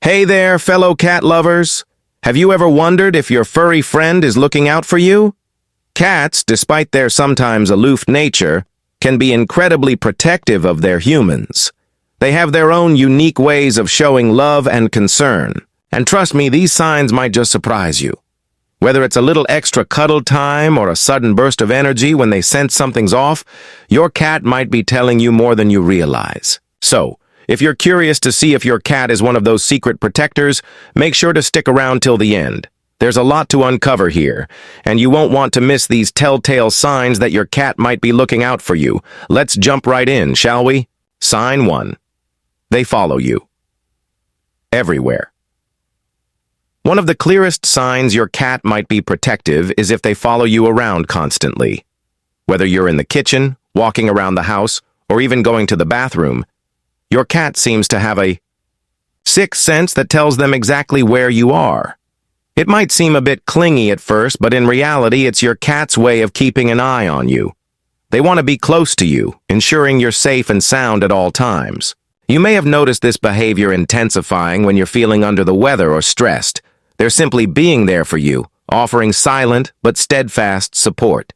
Hey there, fellow cat lovers! Have you ever wondered if your furry friend is looking out for you? Cats, despite their sometimes aloof nature, can be incredibly protective of their humans. They have their own unique ways of showing love and concern, and trust me, these signs might just surprise you. Whether it's a little extra cuddle time or a sudden burst of energy when they sense something's off, your cat might be telling you more than you realize. So, if you're curious to see if your cat is one of those secret protectors, make sure to stick around till the end. There's a lot to uncover here, and you won't want to miss these telltale signs that your cat might be looking out for you. Let's jump right in, shall we? Sign 1. They follow you. Everywhere. One of the clearest signs your cat might be protective is if they follow you around constantly. Whether you're in the kitchen, walking around the house, or even going to the bathroom, your cat seems to have a sixth sense that tells them exactly where you are. It might seem a bit clingy at first, but in reality, it's your cat's way of keeping an eye on you. They want to be close to you, ensuring you're safe and sound at all times. You may have noticed this behavior intensifying when you're feeling under the weather or stressed. They're simply being there for you, offering silent but steadfast support.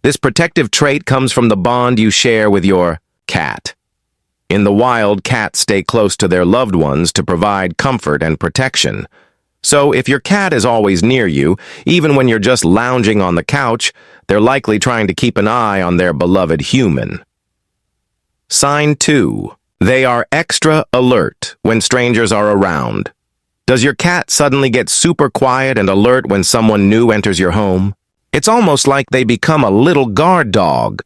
This protective trait comes from the bond you share with your cat. In the wild, cats stay close to their loved ones to provide comfort and protection. So if your cat is always near you, even when you're just lounging on the couch, they're likely trying to keep an eye on their beloved human. Sign 2. They are extra alert when strangers are around. Does your cat suddenly get super quiet and alert when someone new enters your home? It's almost like they become a little guard dog.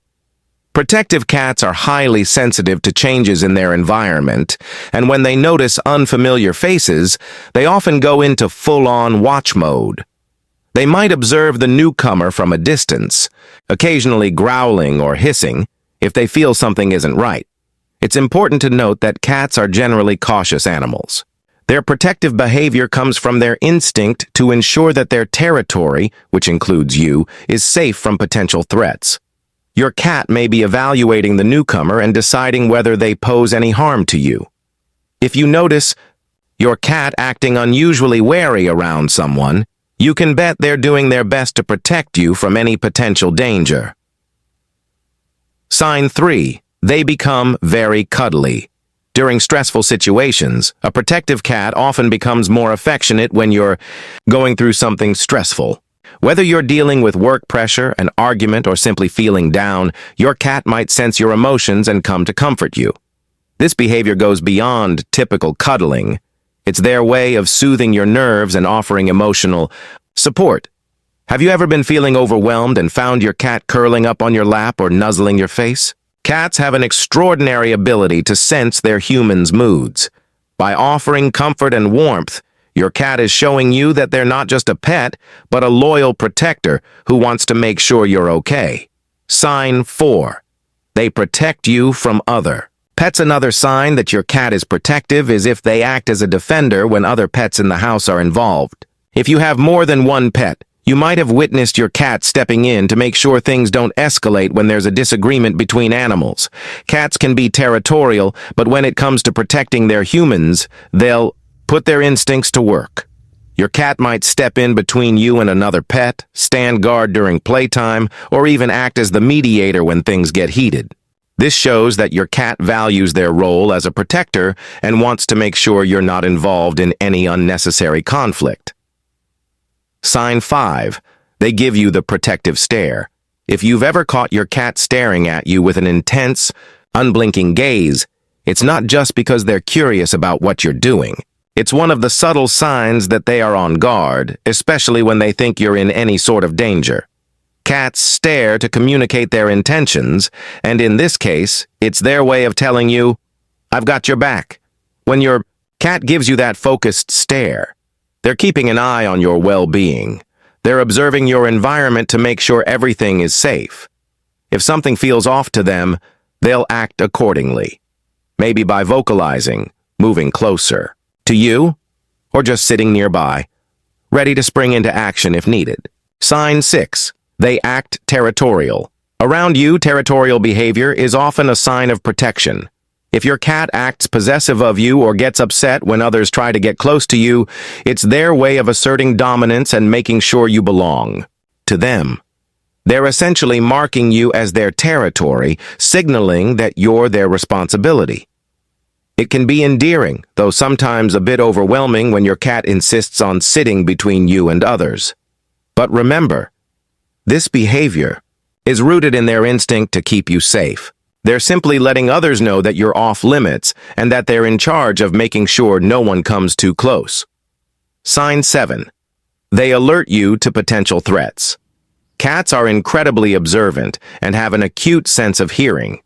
Protective cats are highly sensitive to changes in their environment, and when they notice unfamiliar faces, they often go into full-on watch mode. They might observe the newcomer from a distance, occasionally growling or hissing if they feel something isn't right. It's important to note that cats are generally cautious animals. Their protective behavior comes from their instinct to ensure that their territory, which includes you, is safe from potential threats. Your cat may be evaluating the newcomer and deciding whether they pose any harm to you. If you notice your cat acting unusually wary around someone, you can bet they're doing their best to protect you from any potential danger. Sign 3. They become very cuddly. During stressful situations, a protective cat often becomes more affectionate when you're going through something stressful. Whether you're dealing with work pressure, an argument, or simply feeling down, your cat might sense your emotions and come to comfort you. This behavior goes beyond typical cuddling. It's their way of soothing your nerves and offering emotional support. Have you ever been feeling overwhelmed and found your cat curling up on your lap or nuzzling your face? Cats have an extraordinary ability to sense their humans' moods. By offering comfort and warmth, your cat is showing you that they're not just a pet, but a loyal protector who wants to make sure you're okay. Sign 4. They protect you from other. Pets. Another sign that your cat is protective is if they act as a defender when other pets in the house are involved. If you have more than one pet, you might have witnessed your cat stepping in to make sure things don't escalate when there's a disagreement between animals. Cats can be territorial, but when it comes to protecting their humans, they'll put their instincts to work. Your cat might step in between you and another pet, stand guard during playtime, or even act as the mediator when things get heated. This shows that your cat values their role as a protector and wants to make sure you're not involved in any unnecessary conflict. Sign 5. They give you the protective stare. If you've ever caught your cat staring at you with an intense, unblinking gaze, it's not just because they're curious about what you're doing. It's one of the subtle signs that they are on guard, especially when they think you're in any sort of danger. Cats stare to communicate their intentions, and in this case, it's their way of telling you, "I've got your back." When your cat gives you that focused stare, they're keeping an eye on your well-being. They're observing your environment to make sure everything is safe. If something feels off to them, they'll act accordingly. Maybe by vocalizing, moving closer to you, or just sitting nearby, ready to spring into action if needed. Sign 6. They act territorial. Around you, territorial behavior is often a sign of protection. If your cat acts possessive of you or gets upset when others try to get close to you, it's their way of asserting dominance and making sure you belong to them. They're essentially marking you as their territory, signaling that you're their responsibility. It can be endearing, though sometimes a bit overwhelming when your cat insists on sitting between you and others. But remember, this behavior is rooted in their instinct to keep you safe. They're simply letting others know that you're off limits and that they're in charge of making sure no one comes too close. Sign 7. They alert you to potential threats. Cats are incredibly observant and have an acute sense of hearing.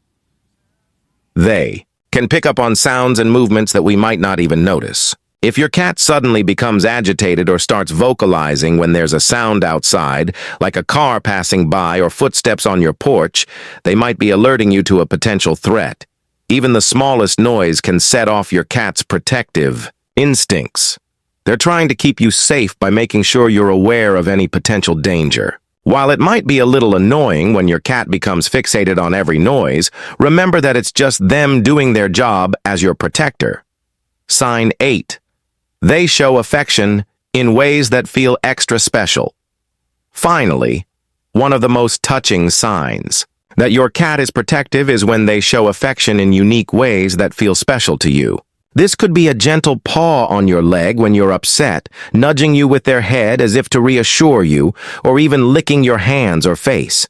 They can pick up on sounds and movements that we might not even notice. If your cat suddenly becomes agitated or starts vocalizing when there's a sound outside, like a car passing by or footsteps on your porch, they might be alerting you to a potential threat. Even the smallest noise can set off your cat's protective instincts. They're trying to keep you safe by making sure you're aware of any potential danger. While it might be a little annoying when your cat becomes fixated on every noise, remember that it's just them doing their job as your protector. Sign 8. They show affection in ways that feel extra special. Finally, one of the most touching signs that your cat is protective is when they show affection in unique ways that feel special to you. This could be a gentle paw on your leg when you're upset, nudging you with their head as if to reassure you, or even licking your hands or face.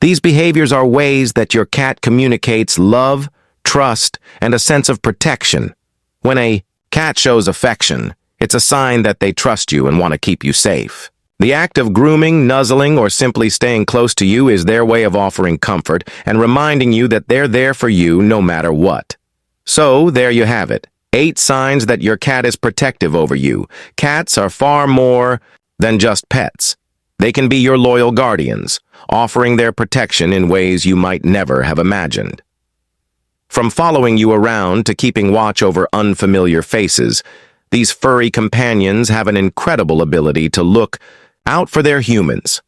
These behaviors are ways that your cat communicates love, trust, and a sense of protection. When a cat shows affection, it's a sign that they trust you and want to keep you safe. The act of grooming, nuzzling, or simply staying close to you is their way of offering comfort and reminding you that they're there for you no matter what. So, there you have it. 8 signs that your cat is protective over you. Cats are far more than just pets. They can be your loyal guardians, offering their protection in ways you might never have imagined. From following you around to keeping watch over unfamiliar faces, these furry companions have an incredible ability to look out for their humans.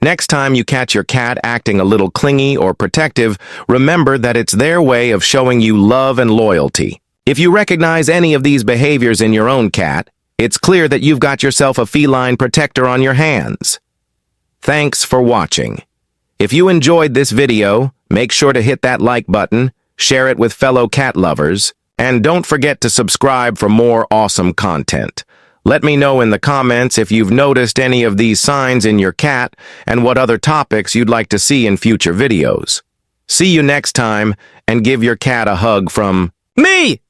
Next time you catch your cat acting a little clingy or protective, remember that it's their way of showing you love and loyalty. If you recognize any of these behaviors in your own cat, it's clear that you've got yourself a feline protector on your hands. Thanks for watching. If you enjoyed this video, make sure to hit that like button, share it with fellow cat lovers, and don't forget to subscribe for more awesome content. Let me know in the comments if you've noticed any of these signs in your cat and what other topics you'd like to see in future videos. See you next time, and give your cat a hug from me!